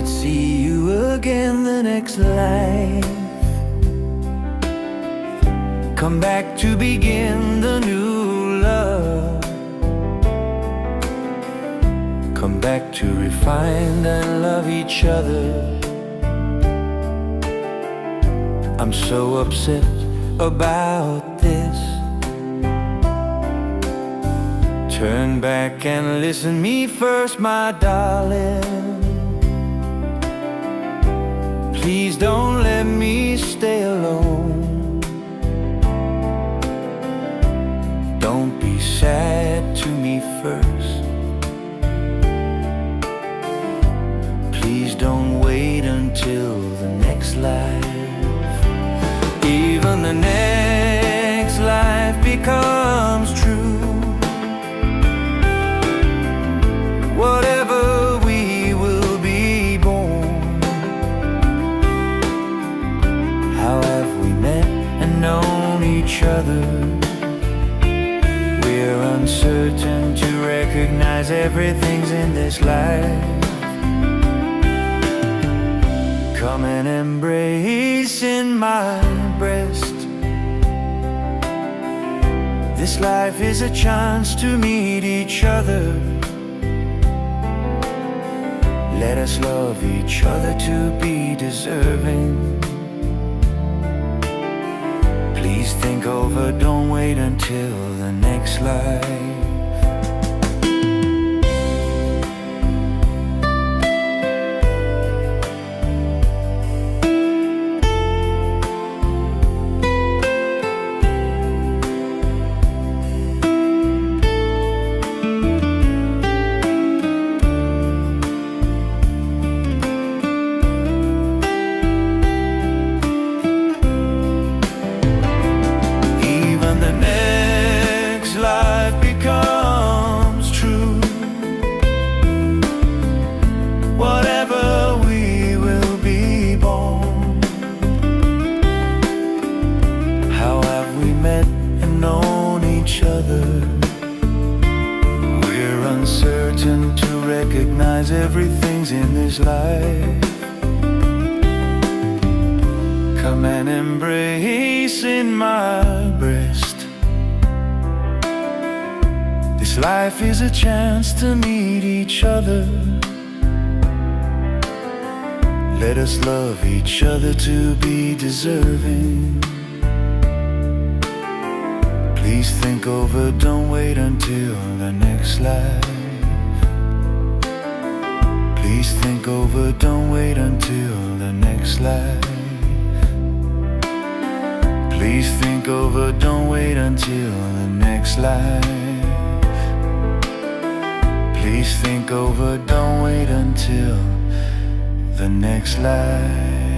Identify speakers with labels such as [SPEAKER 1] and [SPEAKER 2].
[SPEAKER 1] See you again the next life. Come back to begin the new love. Come back to refine and love each other. I'm so upset about this. Turn back and listen me first, my darling. Please don't let me stay alone. Don't be sad to me first. Please don't wait until the next life. Even the next life becomes true. Whatever we will be born. How have we met and known each other? We're uncertain to recognize everything's in this life. Come and embrace in my breast. This life is a chance to meet each other. Let us love each other to be deserving. Please think over, don't wait until the next life. We're uncertain to recognize everything's in this life. Come and embrace in my breast. This life is a chance to meet each other. Let us love each other to be deserving. Please think over, don't wait until the next life. Please think over, don't wait until the next life. Please think over, don't wait until the next life. Please think over, don't wait until the next life.